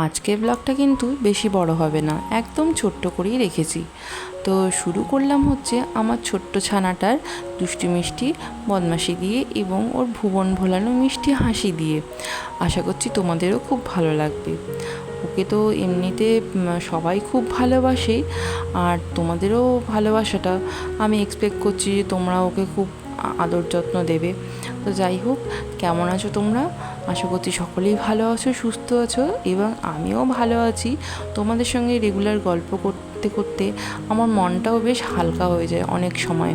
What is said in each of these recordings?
আজকের ব্লগটা কিন্তু বেশি বড় হবে না, একদম ছোট্ট করেই রেখেছি। তো শুরু করলাম হচ্ছে আমার ছোট্ট ছানাটার দুষ্টু মিষ্টি বদমাশি দিয়ে এবং ওর ভুবন ভোলানো মিষ্টি হাসি দিয়ে। আশা করছি তোমাদেরও খুব ভালো লাগবে। ওকে তো এমনিতে সবাই খুব ভালোবাসে, আর তোমাদেরও ভালোবাসাটা আমি এক্সপেক্ট করছি যে তোমরা ওকে খুব আদর যত্ন দেবে। তো যাই হোক, কেমন আছো তোমরা? আশা করছি সকলেই ভালো আছো, সুস্থ আছো, এবং আমিও ভালো আছি। তোমাদের সঙ্গে রেগুলার গল্প করতে করতে আমার মনটাও বেশ হালকা হয়ে যায় অনেক সময়।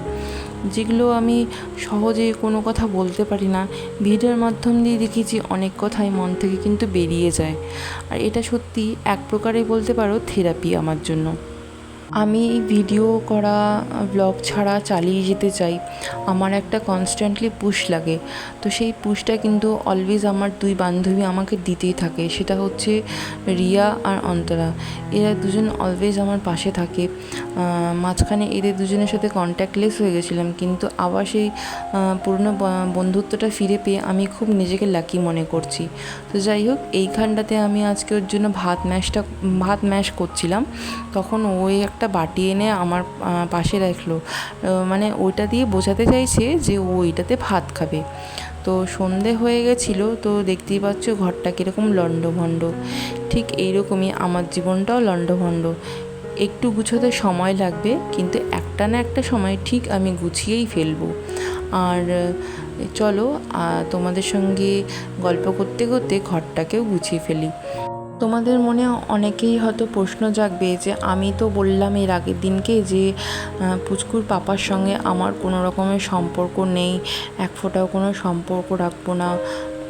যেগুলো আমি সহজে কোনো কথা বলতে পারি না, ভিডিওর মাধ্যম দিয়ে দেখেছি অনেক কথাই মন থেকে কিন্তু বেরিয়ে যায়। আর এটা সত্যি এক প্রকারে বলতে পারো থেরাপি আমার জন্য। আমি ভিডিও করা, ব্লগ ছাড়া চালিয়ে যেতে চাই। আমার একটা কনস্ট্যান্টলি পুশ লাগে। তো সেই পুশটা কিন্তু অলওয়েজ আমার দুই বান্ধবী আমাকে দিতেই থাকে। সেটা হচ্ছে রিয়া আর অন্তরা। এরা দুজন অলওয়েজ আমার পাশে থাকে। মাঝখানে এদের দুজনের সাথে কন্ট্যাক্টলেস হয়ে গেছিলাম, কিন্তু আবার সেই পুরনো বন্ধুত্বটা ফিরে পেয়ে আমি খুব নিজেকে লাকি মনে করছি। তো যাই হোক, এইখানটাতে আমি আজকে ওর জন্য ভাত ম্যাশ করছিলাম। তখন ওই একটা বাটি এনে আমার পাশে রাখলো, মানে ওইটা দিয়ে বোঝাতে চাইছে যে ও ওইটাতে ভাত খাবে। তো সন্ধে হয়ে গেছিলো, তো দেখতেই পাচ্ছ ঘরটা কীরকম লণ্ডভণ্ড। ঠিক এইরকমই আমার জীবনটাও লণ্ডভণ্ড। একটু গুছোতে সময় লাগবে, কিন্তু একটা না একটা সময় ঠিক আমি গুছিয়েই ফেলবো। আর চলো তোমাদের সঙ্গে গল্প করতে করতে ঘরটাকেও গুছিয়ে ফেলি। তোমাদের মনে অনেকেই হয়তো প্রশ্ন জাগবে যে আমি তো বললাম এর আগের দিনকে যে পুচকুর পাপার সঙ্গে আমার কোনো রকমের সম্পর্ক নেই, এক ফোঁটাও কোনো সম্পর্ক রাখবো না,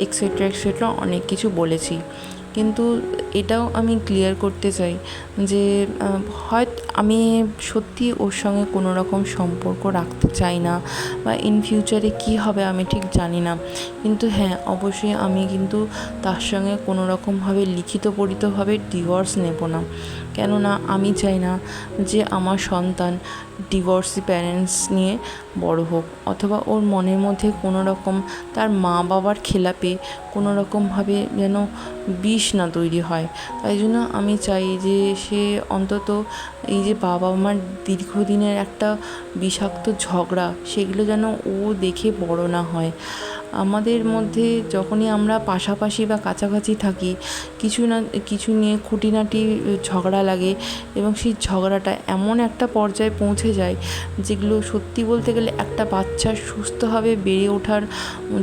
এক্সেট্রা এক্সেট্রা অনেক কিছু বলেছি। কিন্তু এটাও আমি ক্লিয়ার করতে চাই যে হয়তো আমি সত্যি ওর সঙ্গে কোনো রকম সম্পর্ক রাখতে চাই না, বা ইন ফিউচারে কী হবে আমি ঠিক জানি না। কিন্তু হ্যাঁ, অবশ্যই আমি কিন্তু তার সঙ্গে কোনো রকমভাবে লিখিতভাবে ডিভোর্স নেব না। কেননা আমি চাই না যে আমার সন্তান ডিভোর্সি প্যারেন্টস নিয়ে বড় হোক, অথবা ওর মনের মধ্যে কোনো রকম তার মা বাবার খেলাপে কোনো রকমভাবে যেন বিষ না তৈরি হয়। তাই জন্য আমি চাই যে সে অন্তত এই যে বাবা মার দীর্ঘদিনের একটা বিষাক্ত ঝগড়া, সেগুলো যেন ও দেখে বড় না হয়। আমাদের মধ্যে যখনই আমরা পাশাপাশি বা কাছাকাছি থাকি, কিছু না কিছু নিয়ে খুঁটিনাটি ঝগড়া লাগে, এবং সেই ঝগড়াটা এমন একটা পর্যায়ে পৌঁছে যায় যেগুলো সত্যি বলতে গেলে একটা বাচ্চার সুস্থভাবে বেড়ে ওঠার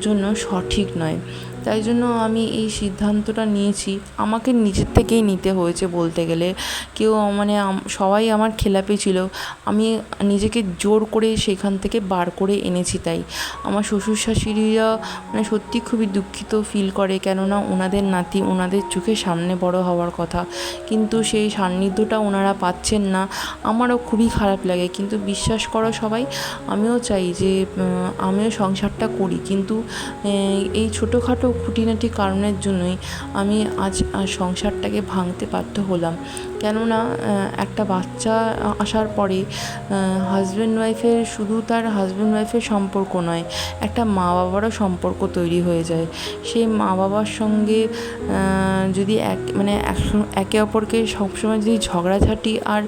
জন্য সঠিক নয়। তাই জন্য আমি এই সিদ্ধান্তটা নিয়েছি, আমাকে নিজের থেকেই নিতে হয়েছে বলতে গেলে। কেউ মানে সবাই আমার খেলাপি ছিল, আমি নিজেকে জোর করে সেখান থেকে বার করে এনেছি। তাই আমার শ্বশুর শাশুড়িরা মানে সত্যি খুবই দুঃখিত ফিল করে, কেননা ওনাদের নাতি ওনাদের চোখের সামনে বড় হওয়ার কথা, কিন্তু সেই সান্নিধ্যটা ওনারা পাচ্ছেন না। আমারও খুবই খারাপ লাগে, কিন্তু বিশ্বাস করো সবাই, আমিও চাই যে আমিও সংসারটা করি, কিন্তু এই ছোটোখাটো খুঁটিনাটি কারণের জন্যই আমি আজ সংসারটাকে ভাঙতে বাধ্য হলাম। কেননা একটা বাচ্চা আসার পরে হাজব্যান্ড ওয়াইফের শুধু তার হাজব্যান্ড ওয়াইফের সম্পর্ক নয়, একটা মা বাবারও সম্পর্ক তৈরি হয়ে যায়। সেই মা বাবার সঙ্গে যদি একে অপরকে সবসময় যদি ঝগড়াঝাটি আর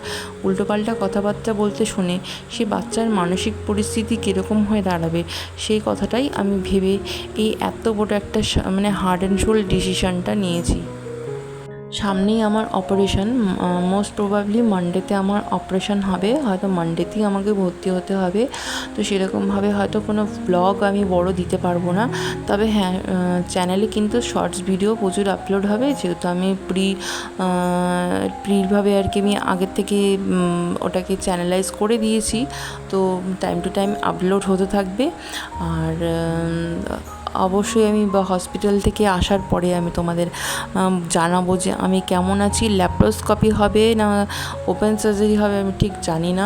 উল্টোপাল্টা কথাবার্তা বলতে শুনে, সে বাচ্চার মানসিক পরিস্থিতি কীরকম হয়ে দাঁড়াবে, সেই কথাটাই আমি ভেবে এই এত বড় একটা হার্ড অ্যান্ড সোল ডিসিশানটা নিয়েছি। সামনেই আমার অপারেশন, মোস্ট প্রবাবলি মানডেতে আমার অপারেশন হবে, হয়তো মানডেতেই আমাকে ভর্তি হতে হবে। তো সেরকমভাবে হয়তো কোনো ব্লগ আমি বড় দিতে পারবো না, তবে হ্যাঁ, চ্যানেলে কিন্তু শর্টস ভিডিও প্রচুর আপলোড হবে, যেহেতু আমি প্রিভাবে আর কি আমি আগের থেকে ওটাকে চ্যানেলাইজ করে দিয়েছি। তো টাইম টু টাইম আপলোড হতে থাকবে। আর অবশ্যই আমি হসপিটাল থেকে আসার পরে আমি তোমাদের জানাবো যে আমি কেমন আছি। ল্যাপ্রোস্কোপি হবে না ওপেন সার্জারি হবে আমি ঠিক জানি না,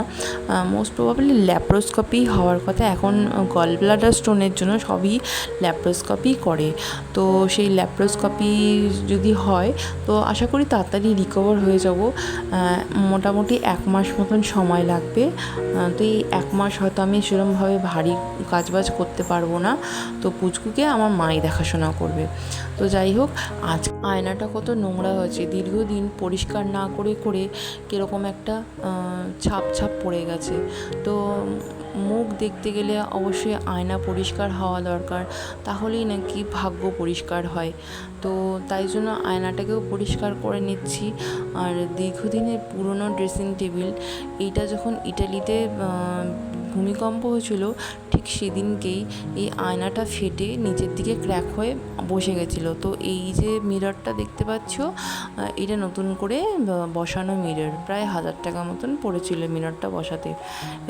মোস্ট প্রবাবলি ল্যাপ্রোস্কোপি হওয়ার কথা। এখন গল ব্লাডার স্টোনের জন্য সবই ল্যাপ্রোস্কোপি করে। তো সেই ল্যাপ্রোস্কোপি যদি হয় তো আশা করি তাড়াতাড়ি রিকভার হয়ে যাব। মোটামুটি 1 মাস মতন সময় লাগবে। তো এই 1 মাস হয়তো আমি সেরকমভাবে ভারী কাজবাজ করতে পারবো না। তো পুচকু পুচকুকে আমার মাই দেখাশোনা করবে। তো যাই হোক, আজ আয়নাটা কত নোংরা হয়েছে, দীর্ঘদিন পরিষ্কার না করে করে কীরকম একটা ছাপ ছাপ পড়ে গেছে। তো মুখ দেখতে গেলে অবশ্যই আয়না পরিষ্কার হওয়া দরকার, তাহলেই নাকি ভাগ্য পরিষ্কার হয়। তো তাই জন্য আয়নাটাকেও পরিষ্কার করে নিচ্ছি। আর দীর্ঘদিনের পুরনো ড্রেসিং টেবিল, এইটা যখন ইটালিতে ভূমিকম্প হয়েছিল ঠিক সেদিনকেই এই আয়নাটা ফেটে নিচের দিকে ক্র্যাক হয়ে বসে গেছিলো। তো এই যে মিররটা দেখতে পাচ্ছ, এটা নতুন করে বসানো মিরর, প্রায় 1000 টাকা মতন পড়েছিল মিররটা বসাতে।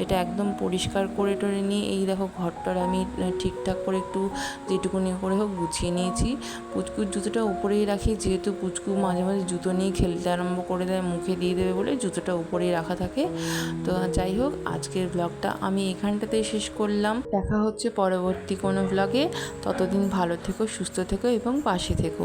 এটা একদম পরিষ্কার করে টরে নিয়ে এই দেখো ঘরটার আমি ঠিকঠাক করে একটু যেটুকুনি করে হোক গুছিয়ে নিয়েছি। পুচকুর জুতোটা উপরেই রাখি, যেহেতু পুচকু মাঝে মাঝে জুতো নিয়ে খেলতে আরম্ভ করে দেয়, মুখে দিয়ে দেবে বলে জুতোটা উপরেই রাখা থাকে। তো যাই হোক, আজকের ব্লগটা আমি এখানটাতেই শেষ করলাম। দেখা হচ্ছে পরবর্তী কোনো ব্লগে। ততদিন ভালো থেকো, সুস্থ থেকো এবং পাশে থেকো।